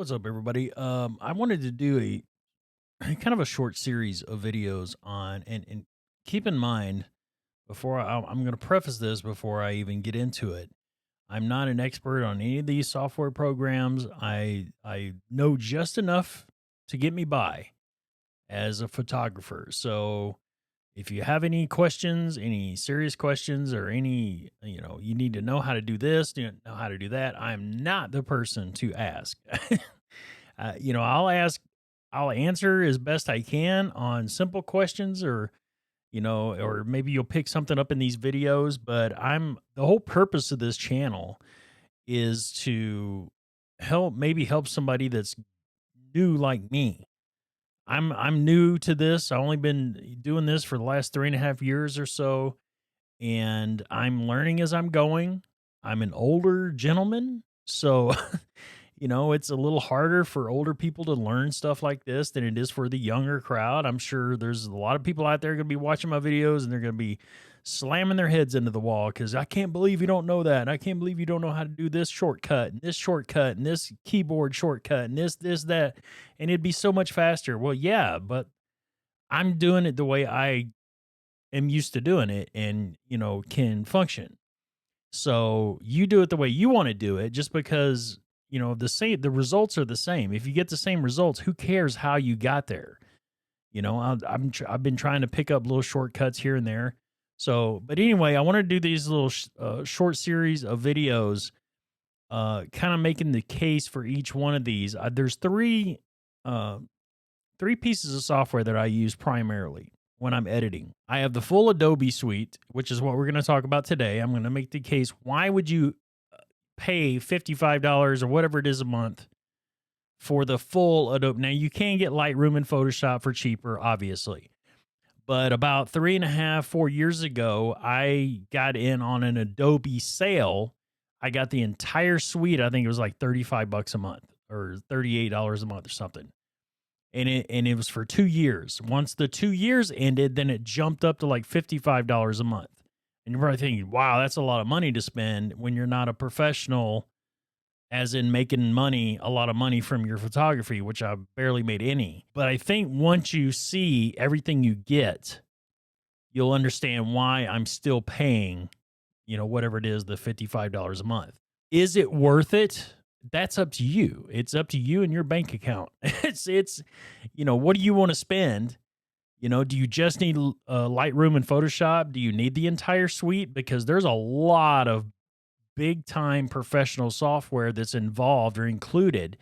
What's up, everybody? I wanted to do a kind of a short series of videos on, and keep in mind I'm going to preface this before I even get into it. I'm not an expert on any of these software programs. I know just enough to get me by as a photographer. So if you have any questions, any serious questions, or any, you need to know how to do this, you know how to do that, I'm not the person to ask. I'll answer as best I can on simple questions, or maybe you'll pick something up in these videos. But the whole purpose of this channel is to maybe help somebody that's new like me. I'm new to this. I've only been doing this for the last 3.5 years or so, and I'm learning as I'm going. I'm an older gentleman, so it's a little harder for older people to learn stuff like this than it is for the younger crowd. I'm sure there's a lot of people out there going to be watching my videos and they're going to be slamming their heads into the wall because I can't believe you don't know that. And I can't believe you don't know how to do this shortcut and this keyboard shortcut and this, that. And it'd be so much faster. Well, yeah, but I'm doing it the way I am used to doing it and, can function. So you do it the way you want to do it just because, the results are the same. If you get the same results, who cares how you got there? I've been trying to pick up little shortcuts here and there. So, but anyway, I want to do these little short series of videos, kind of making the case for each one of these. There's uh, three pieces of software that I use primarily when I'm editing. I have the full Adobe suite, which is what we're going to talk about today. I'm going to make the case. Why would you pay $55 or whatever it is a month for the full Adobe? Now, you can get Lightroom and Photoshop for cheaper, obviously. But about 3.5, 4 years ago, I got in on an Adobe sale. I got the entire suite. I think it was like $35 a month or $38 a month or something. And it was for 2 years. Once the 2 years ended, then it jumped up to like $55 a month. And you're probably thinking, wow, that's a lot of money to spend when you're not a professional, as in making money, a lot of money from your photography, which I barely made any. But I think once you see everything you get, you'll understand why I'm still paying, whatever it is, the $55 a month. Is it worth it? That's up to you. It's up to you and your bank account. It's what do you want to spend? Do you just need Lightroom and Photoshop? Do you need the entire suite? Because there's a lot of big time professional software that's involved or included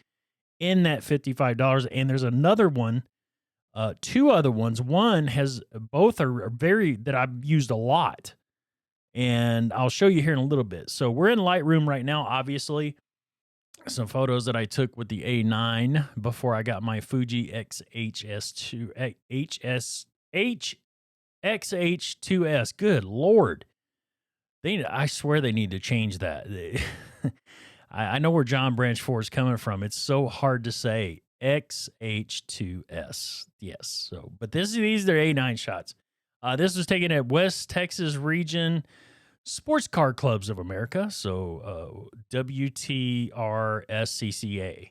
in that $55. And there's another one, two other ones. One has both are very that I've used a lot. And I'll show you here in a little bit. So we're in Lightroom right now, obviously. Some photos that I took with the A9 before I got my Fuji XH2S. Good Lord. I swear they need to change that. I know where John Branch 4 is coming from. It's so hard to say. XH2S. Yes. So, but these are A9 shots. This was taken at West Texas Region Sports Car Clubs of America. So WTRSCCA.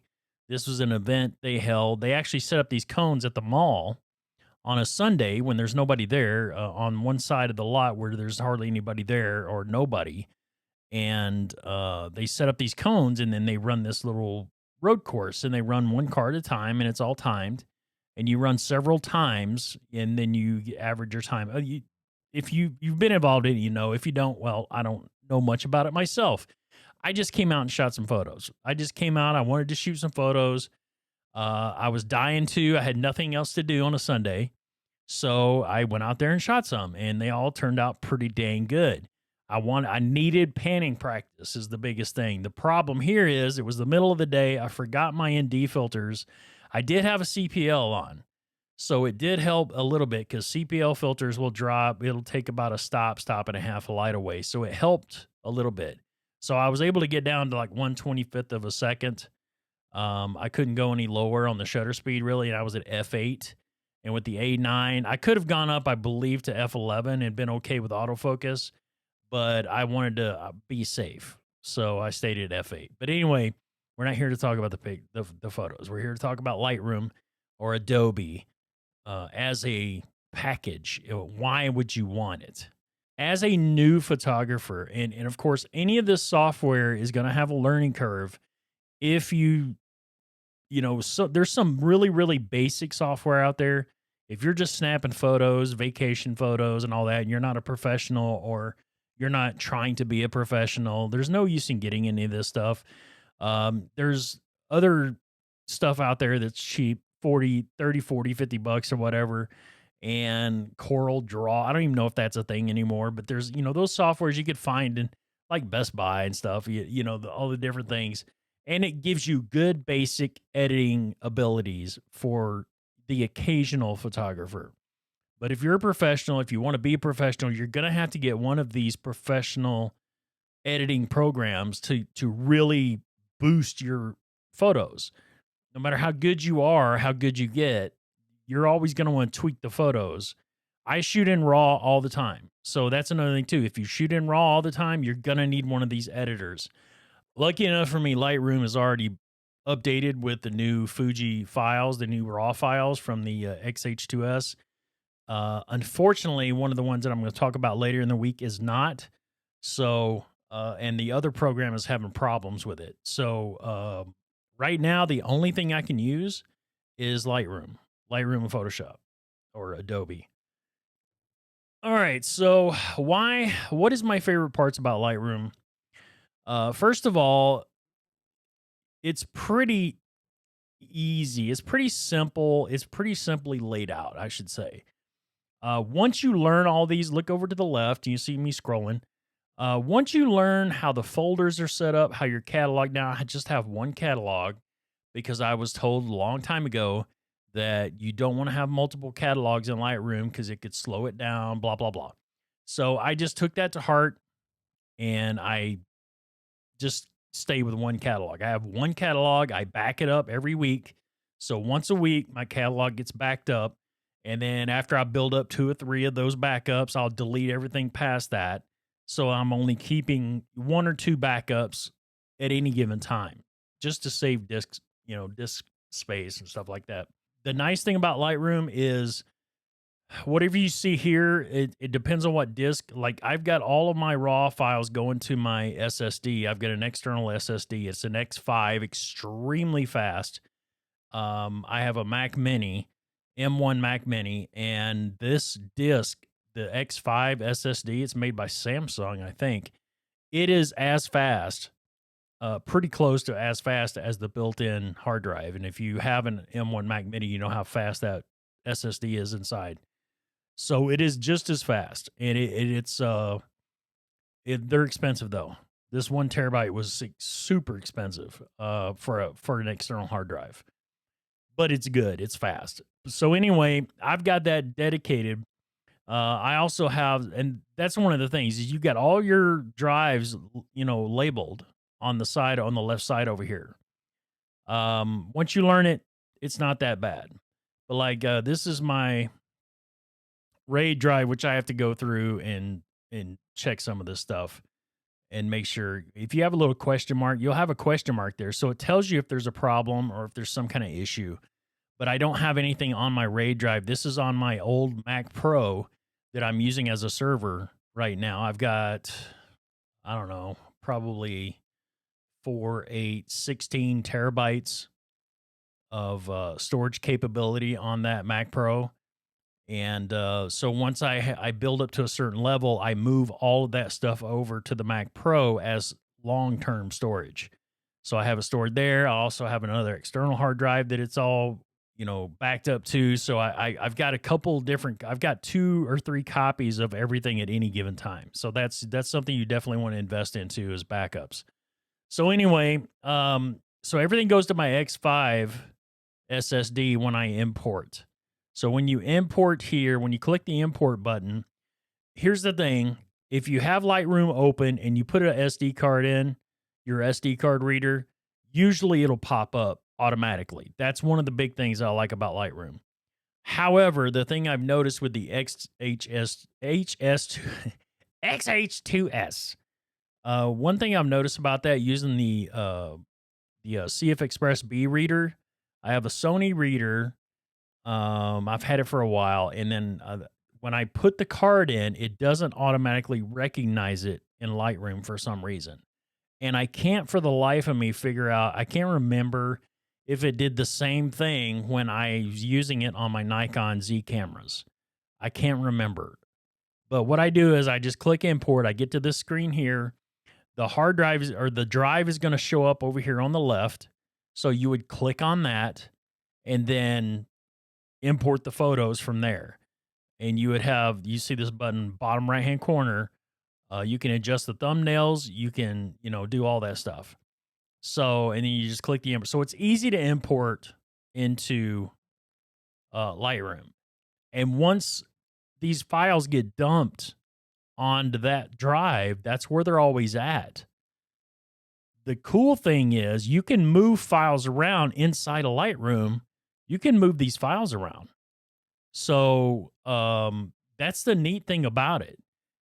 This was an event they held. They actually set up these cones at the mall on a Sunday when there's nobody there, on one side of the lot where there's hardly anybody there or nobody. And they set up these cones, and then they run this little road course, and they run one car at a time, and it's all timed. And you run several times, and then you average your time. If you've been involved in it, If you don't, well, I don't know much about it myself. I just came out and shot some photos. I wanted to shoot some photos. I was dying to. I had nothing else to do on a Sunday. So I went out there and shot some, and they all turned out pretty dang good. I needed panning practice is the biggest thing. The problem here is it was the middle of the day. I forgot my ND filters. I did have a CPL on, so it did help a little bit because CPL filters will drop. It'll take about a stop and a half a light away. So it helped a little bit. So I was able to get down to like 1/25th of a second. I couldn't go any lower on the shutter speed really, and I was at f8. And with the A9, I could have gone up, I believe, to f11 and been okay with autofocus, but I wanted to be safe. So I stayed at f8. But anyway, We're not here to talk about the photos. We're here to talk about Lightroom or Adobe as a package. Why would you want it? As a new photographer, and of course, any of this software is going to have a learning curve. If so there's some really, really basic software out there. If you're just snapping photos, vacation photos, and all that, and you're not a professional or you're not trying to be a professional, there's no use in getting any of this stuff. There's other stuff out there that's cheap, 40, 30, 40, 50 bucks or whatever. And Coral Draw. I don't even know if that's a thing anymore, but there's, those softwares you could find in like Best Buy and stuff, all the different things. And it gives you good basic editing abilities for the occasional photographer. But if you're a professional, if you want to be a professional, you're going to have to get one of these professional editing programs to really boost your photos. No matter how good you are, how good you get, you're always going to want to tweak the photos. I shoot in RAW all the time. So that's another thing too. If you shoot in RAW all the time, you're going to need one of these editors. Lucky enough for me, Lightroom is already updated with the new Fuji files, the new RAW files from the XH2S. Unfortunately, one of the ones that I'm going to talk about later in the week is not. So, and the other program is having problems with it. So, right now, the only thing I can use is Lightroom and Photoshop or Adobe. All right. So, what is my favorite parts about Lightroom? First of all, it's pretty easy. It's pretty simple. It's pretty simply laid out, I should say. Once you learn all these, look over to the left, and you see me scrolling. Once you learn how the folders are set up, how your catalog, now I just have one catalog because I was told a long time ago that you don't want to have multiple catalogs in Lightroom because it could slow it down, blah, blah, blah. So I just took that to heart and I just stay with one catalog. I have one catalog. I back it up every week. So once a week, my catalog gets backed up. And then after I build up 2 or 3 of those backups, I'll delete everything past that. So I'm only keeping 1 or 2 backups at any given time just to save disk space and stuff like that. The nice thing about Lightroom is whatever you see here, it depends on what disk. Like I've got all of my raw files going to my SSD. I've got an external SSD. It's an X5, extremely fast. I have a Mac Mini, M1 Mac Mini, and this disk, the X5 SSD, it's made by Samsung, I think. It is as fast, pretty close to as fast as the built-in hard drive. And if you have an M1 Mac Mini, you know how fast that SSD is inside. So it is just as fast, and they're expensive though. This 1 terabyte was super expensive for an external hard drive, but it's good. It's fast. So anyway, I've got that dedicated. I also have, and that's one of the things is you got all your drives, labeled on the side, on the left side over here. Once you learn it, it's not that bad. But like this is my RAID drive, which I have to go through and check some of this stuff and make sure. If you have a little question mark, you'll have a question mark there. So it tells you if there's a problem or if there's some kind of issue. But I don't have anything on my RAID drive. This is on my old Mac Pro that I'm using as a server right now. I've got, I don't know, probably 4, 8, 16 terabytes of storage capability on that Mac Pro. And so once I build up to a certain level, I move all of that stuff over to the Mac Pro as long-term storage. So I have it stored there. I also have another external hard drive that it's all, backed up to. So I've got a couple different, I've got 2 or 3 copies of everything at any given time. So that's something you definitely want to invest into is backups. So anyway, so everything goes to my X5 SSD when I import. So when you import here, when you click the import button, here's the thing. If you have Lightroom open and you put an SD card in, your SD card reader, usually it'll pop up automatically. That's one of the big things I like about Lightroom. However, the thing I've noticed with the XH2S, one thing I've noticed about that using the the CF Express B reader. I have a Sony reader. I've had it for a while, and then when I put the card in, it doesn't automatically recognize it in Lightroom for some reason. And I can't for the life of me figure out, I can't remember if it did the same thing when I was using it on my Nikon Z cameras. I can't remember. But what I do is I just click import. I get to this screen here. The hard drive or the drive is going to show up over here on the left. So you would click on that and then import the photos from there. And you would have, you see this button, bottom right hand corner. You can adjust the thumbnails. You can, do all that stuff. So, and then you just click the import. So it's easy to import into Lightroom. And once these files get dumped onto that drive, that's where they're always at. The cool thing is you can move files around inside of Lightroom. You can move these files around. So that's the neat thing about it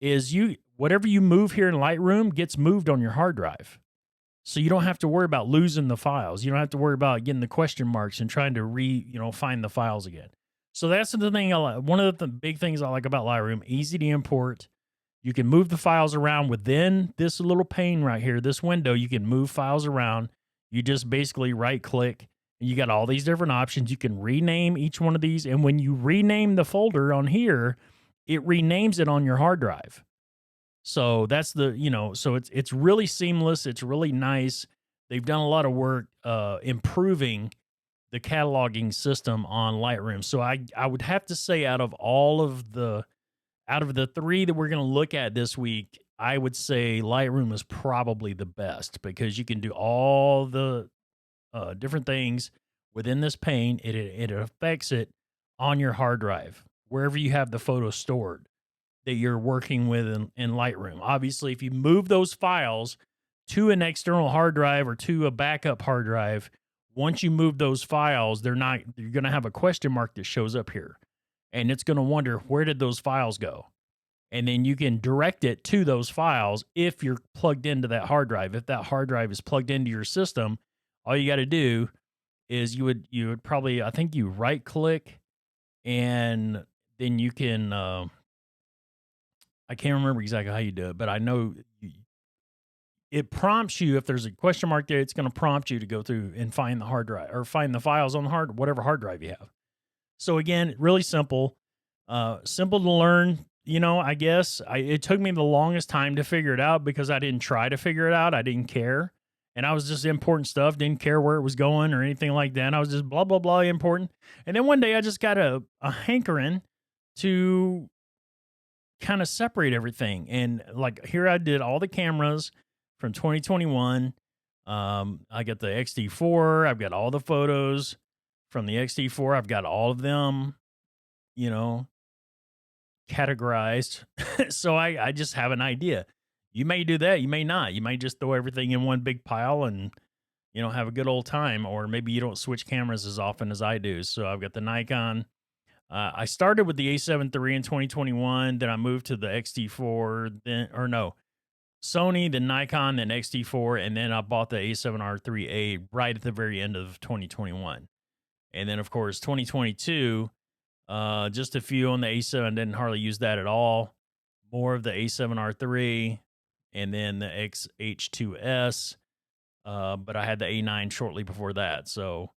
is whatever you move here in Lightroom gets moved on your hard drive. So you don't have to worry about losing the files. You don't have to worry about getting the question marks and trying to find the files again. So that's the thing I like. One of the big things I like about Lightroom, easy to import. You can move the files around within this little pane right here, this window. You can move files around. You just basically right click and you got all these different options. You can rename each one of these. And when you rename the folder on here, it renames it on your hard drive. So that's so it's really seamless. It's really nice. They've done a lot of work improving the cataloging system on Lightroom. So I would have to say out of the three that we're going to look at this week, I would say Lightroom is probably the best because you can do all the different things within this pane. It affects it on your hard drive, wherever you have the photos stored that you're working with in Lightroom. Obviously, if you move those files to an external hard drive or to a backup hard drive, once you move those files, you're going to have a question mark that shows up here. And it's going to wonder, where did those files go? And then you can direct it to those files if you're plugged into that hard drive. If that hard drive is plugged into your system, all you got to do is you would probably, I think you right click and then you can, I can't remember exactly how you do it, but I know it prompts you if there's a question mark there, it's going to prompt you to go through and find the hard drive or find the files on the whatever hard drive you have. So again, really simple, simple to learn. I guess it took me the longest time to figure it out because I didn't try to figure it out. I didn't care. And I was just importing stuff, didn't care where it was going or anything like that. And I was just blah, blah, blah importing. And then one day I just got a hankering to kind of separate everything. And like here I did all the cameras from 2021. I got the XT4. I've got all the photos from the XT4. I've got all of them, categorized. So I just have an idea. You may do that. You may not. You might just throw everything in one big pile and, have a good old time. Or maybe you don't switch cameras as often as I do. So I've got the Nikon. I started with the A7 III in 2021. Then I moved to the XT4. Sony, then Nikon, then XT4. And then I bought the A7R IIIA right at the very end of 2021. And then, of course, 2022, just a few on the A7. Didn't hardly use that at all. More of the A7R III. And then the XH2S, but I had the A9 shortly before that. So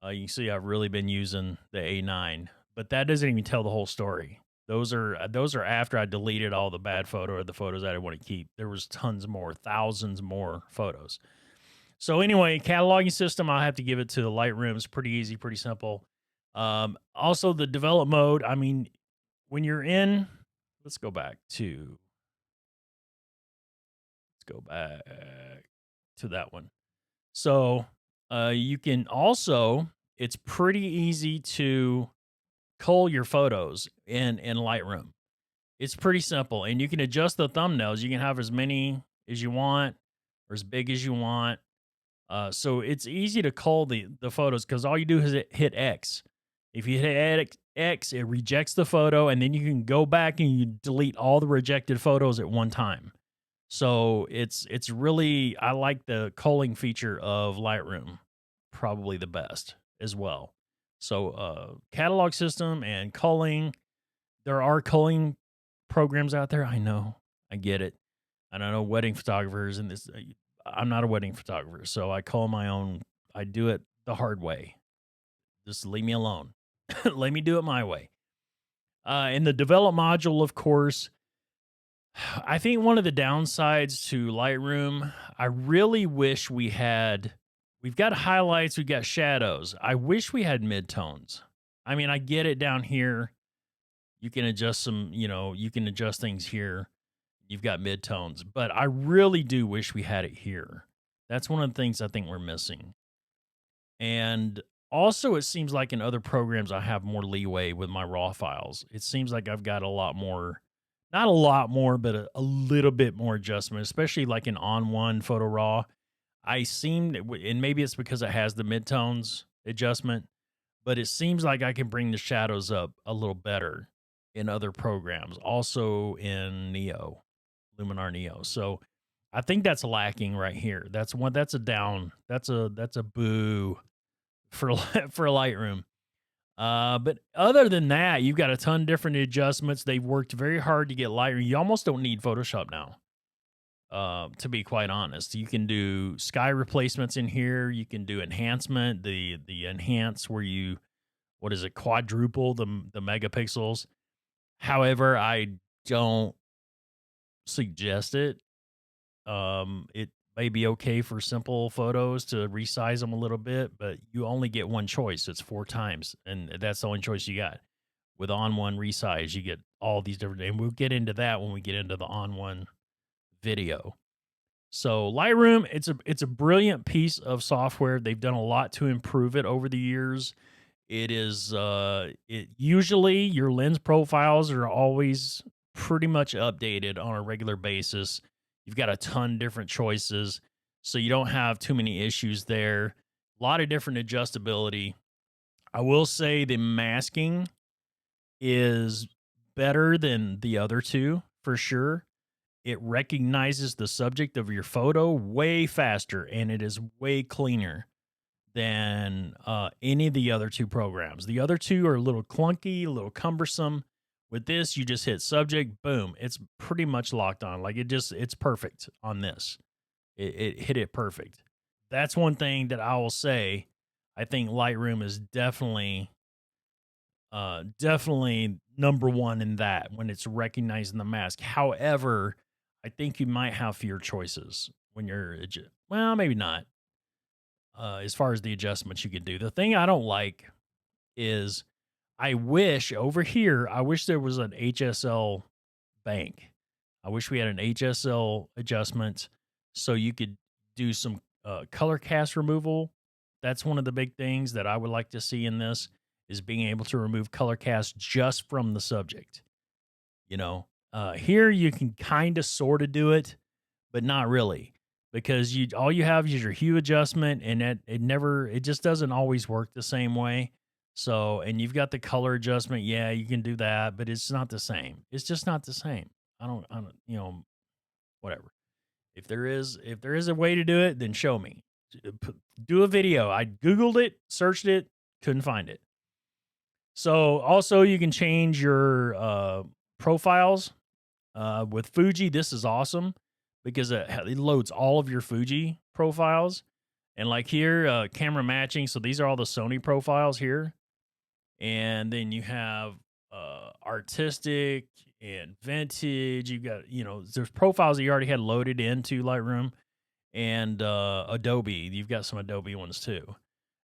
you can see I've really been using the A9, but that doesn't even tell the whole story. Those are after I deleted all the bad or the photos that I didn't want to keep. There was thousands more photos. So anyway, cataloging system, I'll have to give it to the Lightroom. It's pretty easy, pretty simple. Also the develop mode. I mean, when you're in, let's go back to that one. So you can also, it's pretty easy to cull your photos in Lightroom. It's pretty simple, and you can adjust the thumbnails. You can have as many as you want or as big as you want. So it's easy to cull the photos because all you do is hit X. If you hit X, it rejects the photo, and then you can go back and you delete all the rejected photos at one time. So it's really, I like the culling feature of Lightroom probably the best as well. So catalog system and culling, there are culling programs out there. I know. I get it. And I know wedding photographers and this I'm not a wedding photographer, so I cull my own. I do it the hard way. Just leave me alone. Let me do it my way. In the develop module, of course, I think one of the downsides to Lightroom, I really wish we've got highlights, we've got shadows. I wish we had midtones. I mean, I get it down here. You can adjust you can adjust things here. You've got midtones, but I really do wish we had it here. That's one of the things I think we're missing. And also, it seems like in other programs, I have more leeway with my raw files. It seems like I've got a lot more, not a lot more, but a little bit more adjustment, especially like in On One Photo Raw. And maybe it's because it has the midtones adjustment, but it seems like I can bring the shadows up a little better in other programs, also in Neo, Luminar Neo. So I think that's lacking right here. That's a down. That's a boo for for Lightroom. But other than that, you've got a ton of different adjustments. They've worked very hard to get Lightroom. You almost don't need Photoshop now. To be quite honest, you can do sky replacements in here. You can do enhancement, the enhance where you what is it quadruple the megapixels. However, I don't suggest it. It may be okay for simple photos to resize them a little bit, but you only get one choice. It's 4 times, and that's the only choice you got. With on one resize, you get all these different, and we'll get into that when we get into the on one video. So Lightroom, it's a brilliant piece of software. They've done a lot to improve it over the years. It is it usually your lens profiles are always pretty much updated on a regular basis. You've got a ton different choices, so you don't have too many issues there. A lot of different adjustability. I will say the masking is better than the other two for sure. It recognizes the subject of your photo way faster and it is way cleaner than any of the other two programs. The other two are a little clunky, a little cumbersome. With this, you just hit subject, boom, it's pretty much locked on. Like it's perfect on this. It hit it perfect. That's one thing that I will say. I think Lightroom is definitely number one in that when it's recognizing the mask. However, I think you might have fewer choices when well, maybe not. As far as the adjustments you could do. The thing I don't like is I wish over here, I wish there was an HSL bank. I wish we had an HSL adjustment so you could do some color cast removal. That's one of the big things that I would like to see in this is being able to remove color cast just from the subject. You know, here you can kind of sort of do it, but not really because you all you have is your hue adjustment and it just doesn't always work the same way. So, and you've got the color adjustment. Yeah, you can do that, but it's not the same. It's just not the same. I don't, whatever. If there is a way to do it, then show me. Do a video. I Googled it, searched it, couldn't find it. So also you can change your profiles with Fuji. This is awesome because it loads all of your Fuji profiles. And like here, camera matching. So these are all the Sony profiles here. And then you have artistic and vintage. You've got, there's profiles that you already had loaded into Lightroom and Adobe. You've got some Adobe ones too.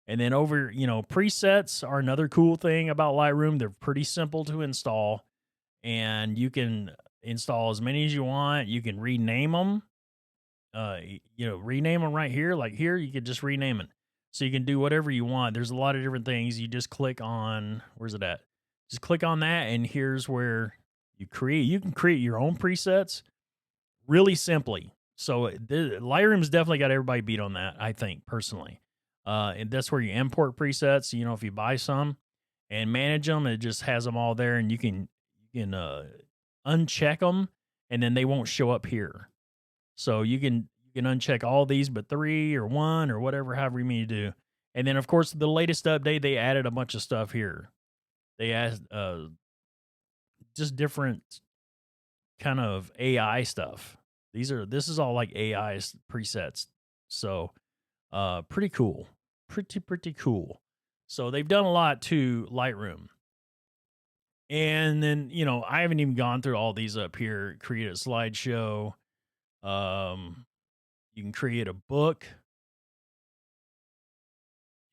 And then presets are another cool thing about Lightroom. They're pretty simple to install and you can install as many as you want. You can rename them. Rename them right here. Like here, you could just rename it. So you can do whatever you want. There's a lot of different things. You just click on, where's it at? Just click on that, and here's where you can create your own presets really simply. So Lightroom's definitely got everybody beat on that, I think, personally. And that's where you import presets. If you buy some and manage them, it just has them all there, and you can uncheck them, and then they won't show up here. So you can uncheck all these but 3 or 1 or whatever, however you need to do. And then, of course, the latest update, they added a bunch of stuff here. They added, just different kind of AI stuff. This is all like AI presets. So, pretty cool. Pretty cool. So they've done a lot to Lightroom. And then, I haven't even gone through all these up here. Create a slideshow. Um, you can create a book.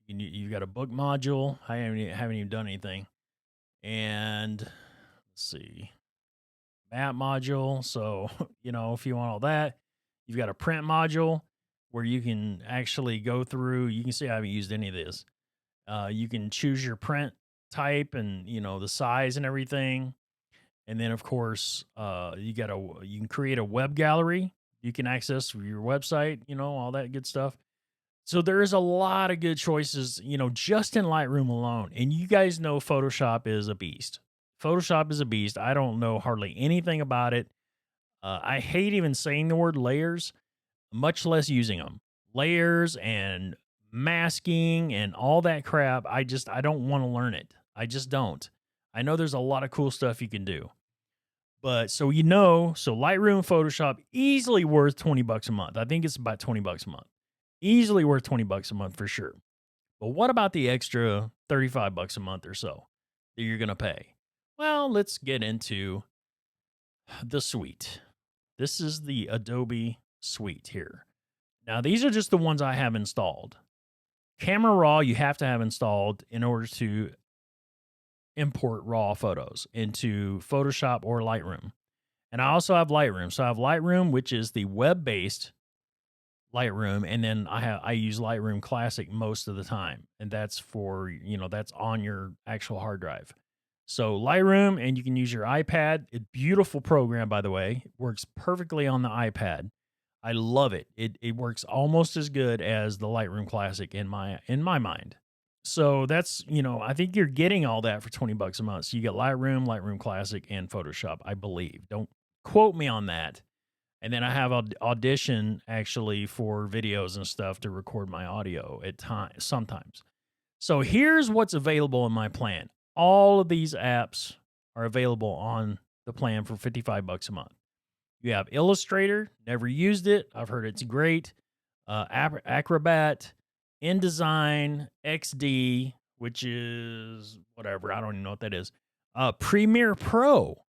You've got a book module. I haven't even done anything. And let's see, map module. So, if you want all that, you've got a print module where you can actually go through. You can see I haven't used any of this. You can choose your print type and, the size and everything. And then, of course, you can create a web gallery. You can access your website, all that good stuff. So there is a lot of good choices, just in Lightroom alone. And you guys know Photoshop is a beast. Photoshop is a beast. I don't know hardly anything about it. I hate even saying the word layers, much less using them. Layers and masking and all that crap. I don't want to learn it. I just don't. I know there's a lot of cool stuff you can do. But so Lightroom, Photoshop, easily worth 20 bucks a month. I think it's about 20 bucks a month. Easily worth 20 bucks a month for sure. But what about the extra 35 bucks a month or so that you're going to pay? Well, let's get into the suite. This is the Adobe suite here. Now, these are just the ones I have installed. Camera Raw, you have to have installed in order to import raw photos into Photoshop or Lightroom. And I also have Lightroom. So I have Lightroom, which is the web-based Lightroom, and then I use Lightroom Classic most of the time, and that's that's on your actual hard drive. So Lightroom, and you can use your iPad. It's beautiful program, by the way. It works perfectly on the iPad. I love it. It works almost as good as the Lightroom Classic in my mind. So that's, I think you're getting all that for 20 bucks a month. So you get Lightroom, Lightroom Classic, and Photoshop, I believe. Don't quote me on that. And then I have Audition actually for videos and stuff to record my audio at times, sometimes. So here's what's available in my plan. All of these apps are available on the plan for 55 bucks a month. You have Illustrator, never used it. I've heard it's great. Acrobat, InDesign, XD, which is whatever. I don't even know what that is. Premiere Pro.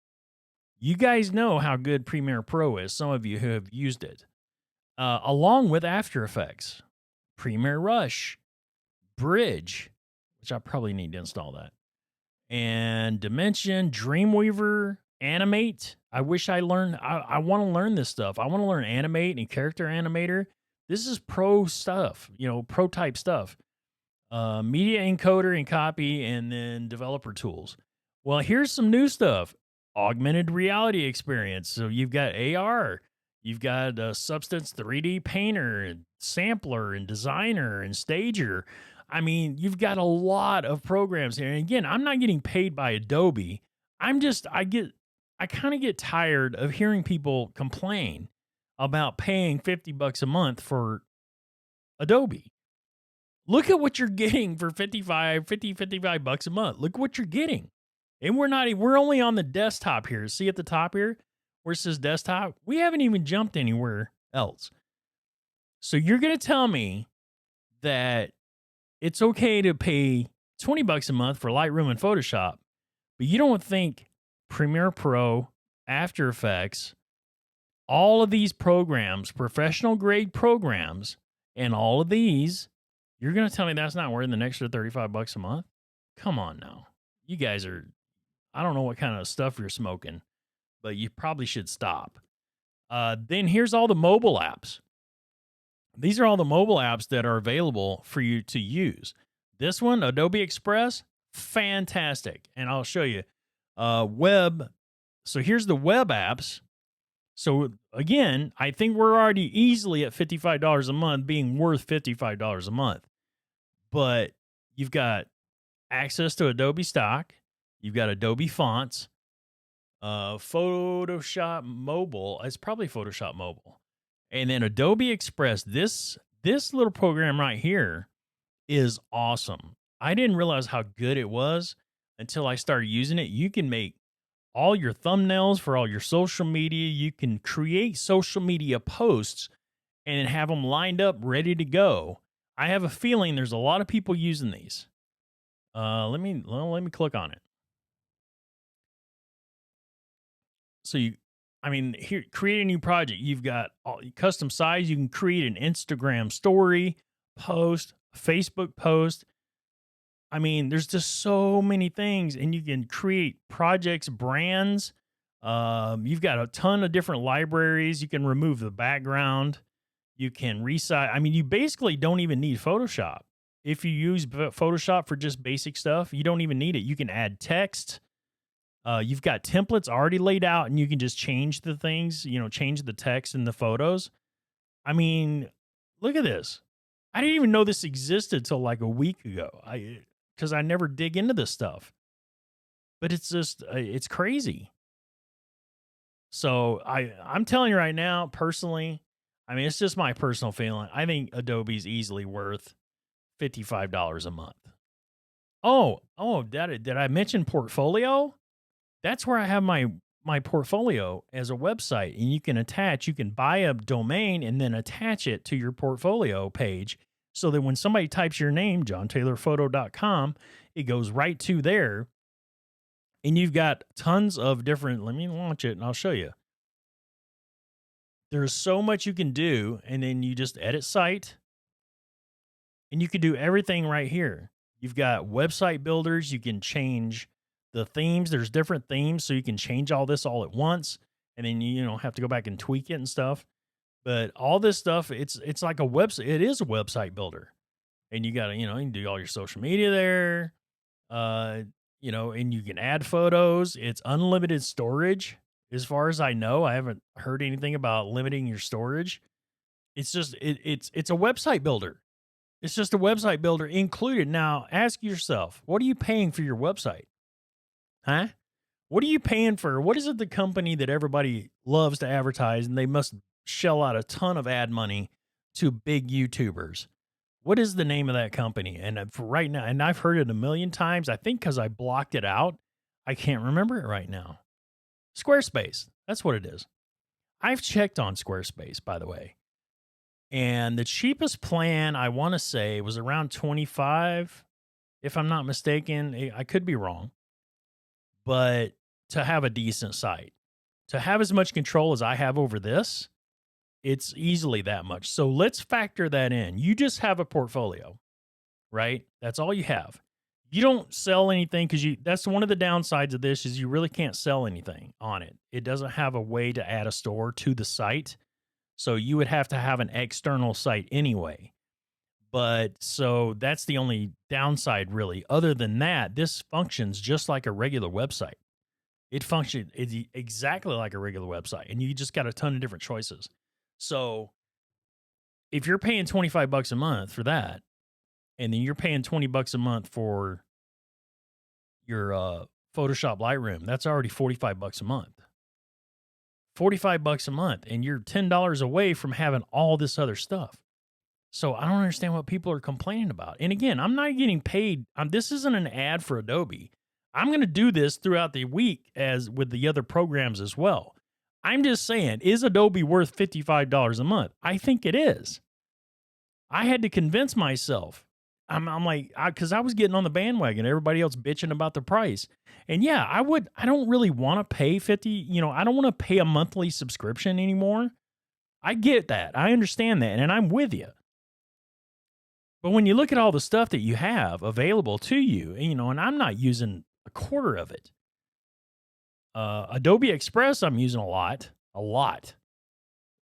You guys know how good Premiere Pro is. Some of you who have used it. Along with After Effects, Premiere Rush, Bridge, which I probably need to install that, and Dimension, Dreamweaver, Animate. I wish I learned. I want to learn this stuff. I want to learn Animate and Character Animator. This is pro stuff, pro type stuff. Media encoder and copy, and then developer tools. Well, here's some new stuff. Augmented reality experience. So you've got AR, you've got Substance 3D Painter, and Sampler, and Designer, and Stager. I mean, you've got a lot of programs here. And again, I'm not getting paid by Adobe. I kind of get tired of hearing people complain about paying 50 bucks a month for Adobe. Look at what you're getting for 55 bucks a month. Look what you're getting. And we're only on the desktop here. See at the top here where it says desktop? We haven't even jumped anywhere else. So you're going to tell me that it's okay to pay 20 bucks a month for Lightroom and Photoshop, but you don't think Premiere Pro, After Effects, all of these programs, professional grade programs, and all of these, you're going to tell me that's not worth an extra 35 bucks a month? Come on now. You guys I don't know what kind of stuff you're smoking, but you probably should stop. Then here's all the mobile apps. These are all the mobile apps that are available for you to use. This one, Adobe Express, fantastic. And I'll show you. Web. So here's the web apps. So again, I think we're already easily at $55 a month, being worth $55 a month. But you've got access to Adobe stock. You've got Adobe fonts, Photoshop mobile. It's probably Photoshop mobile. And then Adobe Express, this little program right here is awesome. I didn't realize how good it was until I started using it. You can make all your thumbnails for all your social media. You can create social media posts and have them lined up, ready to go. I have a feeling there's a lot of people using these. Let me click on it. So here, create a new project. You've got all, custom size. You can create an Instagram story post, Facebook post. I mean, there's just so many things, and you can create projects, brands. You've got a ton of different libraries. You can remove the background. You can resize. I mean, you basically don't even need Photoshop. If you use Photoshop for just basic stuff, you don't even need it. You can add text. You've got templates already laid out, and you can just change the things, change the text and the photos. I mean, look at this. I didn't even know this existed till like a week ago. Because I never dig into this stuff, but it's just it's crazy. So I'm telling you right now, personally, I mean, it's just my personal feeling. I think Adobe's easily worth $55 a month. Did I mention portfolio? That's where I have my portfolio as a website, and you can buy a domain and then attach it to your portfolio page so that when somebody types your name, johntaylorphoto.com, it goes right to there. And you've got tons of different, let me launch it and I'll show you. There's so much you can do, and then you just edit site, and you can do everything right here. You've got website builders. You can change the themes. There's different themes, so you can change all this all at once, and then you have to go back and tweak it and stuff. But all this stuff, it's like a website. It is a website builder, and you got to you can do all your social media there. And you can add photos. It's unlimited storage, as far as I know. I haven't heard anything about limiting your storage. It's just it's a website builder. It's just a website builder included. Now, ask yourself, what are you paying for your website? Huh? What are you paying for? What is it the company that everybody loves to advertise, and they must shell out a ton of ad money to big YouTubers? What is the name of that company? And for right now, and I've heard it a million times, I think because I blocked it out, I can't remember it right now. Squarespace. That's what it is. I've checked on Squarespace, by the way. And the cheapest plan, I want to say, was around 25, if I'm not mistaken. I could be wrong. But to have a decent site, to have as much control as I have over this, it's easily that much. So let's factor that in. You just have a portfolio, right? That's all you have. You don't sell anything because that's one of the downsides of this is you really can't sell anything on it. It doesn't have a way to add a store to the site. So you would have to have an external site anyway. But so that's the only downside, really. Other than that, this functions just like a regular website. It functions exactly like a regular website, and you just got a ton of different choices. So if you're paying $25 a month for that, and then you're paying $20 a month for your Photoshop Lightroom, that's already $45 a month. $45 a month, and you're $10 away from having all this other stuff. So I don't understand what people are complaining about. And again, I'm not getting paid. This isn't an ad for Adobe. I'm going to do this throughout the week as with the other programs as well. I'm just saying, is Adobe worth $55 a month? I think it is. I had to convince myself. I'm like, because I was getting on the bandwagon, everybody else bitching about the price. And yeah, I don't really want to pay 50, I don't want to pay a monthly subscription anymore. I get that. I understand that. And I'm with you. But when you look at all the stuff that you have available to you, and I'm not using a quarter of it. Adobe Express, I'm using a lot.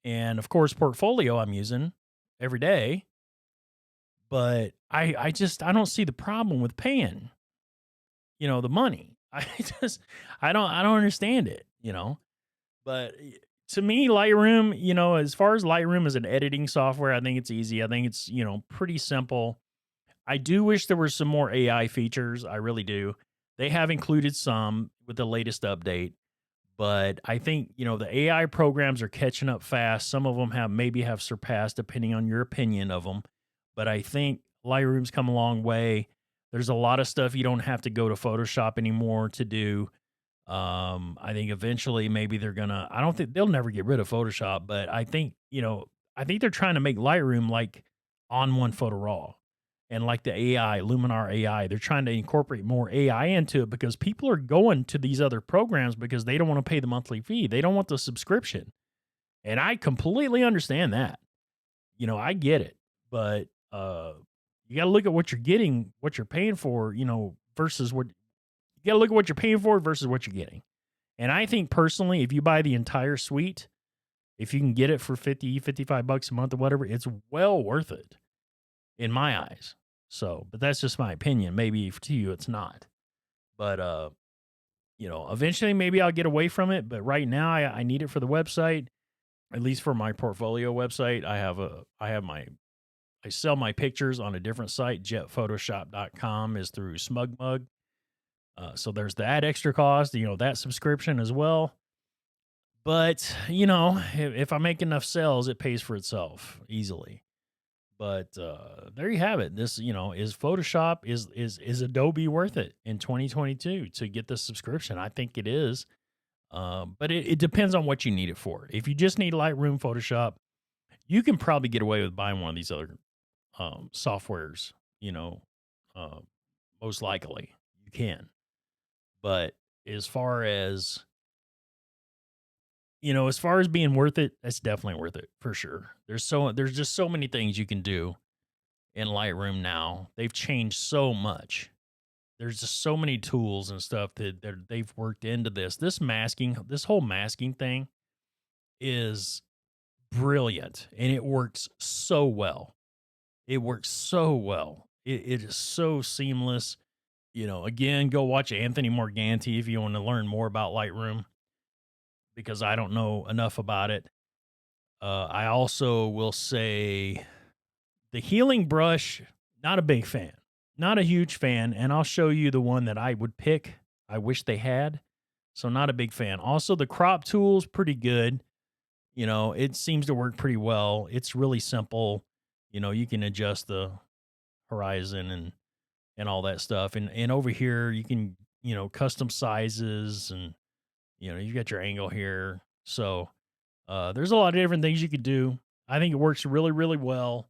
And of course, Portfolio, I'm using every day. But I don't see the problem with paying, the money. I don't understand it, But to me, Lightroom, as far as Lightroom as an editing software, I think it's easy. I think it's, pretty simple. I do wish there were some more AI features. I really do. They have included some with the latest update, But I think, the AI programs are catching up fast. Some of them have surpassed depending on your opinion of them. But I think Lightroom's come a long way. There's a lot of stuff you don't have to go to Photoshop anymore to do. I think eventually maybe I don't think they'll never get rid of Photoshop, but I think they're trying to make Lightroom like on one photo raw. And like the AI, Luminar AI, they're trying to incorporate more AI into it because people are going to these other programs because they don't want to pay the monthly fee. They don't want the subscription. And I completely understand that. I get it. But you got to look at what you're getting, what you're paying for, versus what you got to look at what you're paying for versus what you're getting. And I think personally, if you buy the entire suite, if you can get it for 50, $55 a month or whatever, it's well worth it in my eyes. So, but that's just my opinion. Maybe to you it's not. But eventually maybe I'll get away from it. But right now I need it for the website, at least for my portfolio website. I sell my pictures on a different site. Jetphotoshop.com is through SmugMug. So there's that extra cost, that subscription as well. But, if I make enough sales, it pays for itself easily. But there you have it. This, is Photoshop, is Adobe worth it in 2022 to get the subscription? I think it is. But it depends on what you need it for. If you just need Lightroom, Photoshop, you can probably get away with buying one of these other softwares, uh, most likely you can. But as far as as far as being worth it, that's definitely worth it for sure. There's just so many things you can do in Lightroom now. They've changed so much. There's just so many tools and stuff that they've worked into this. This whole masking thing is brilliant and it works so well. It works so well. It is so seamless. Again, go watch Anthony Morganti if you want to learn more about Lightroom because I don't know enough about it. I also will say the healing brush, not a big fan, not a huge fan. And I'll show you the one that I would pick. I wish they had. So, not a big fan. Also, the crop tool's pretty good. It seems to work pretty well. It's really simple. You can adjust the horizon and all that stuff. And over here, you can, custom sizes and, you got your angle here. So, there's a lot of different things you could do. I think it works really, really well,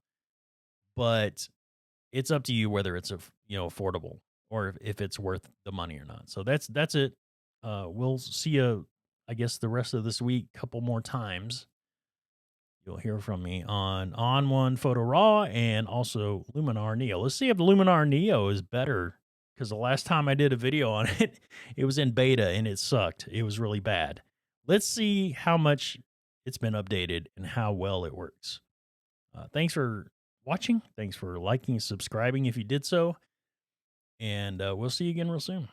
but it's up to you whether it's affordable or if it's worth the money or not. So that's it. We'll see you, I guess, the rest of this week, couple more times. You'll hear from me on One Photo Raw and also Luminar Neo. Let's see if Luminar Neo is better because the last time I did a video on it, it was in beta and it sucked. It was really bad. Let's see how much it's been updated and how well it works. Thanks for watching. Thanks for liking and subscribing if you did so. And we'll see you again real soon.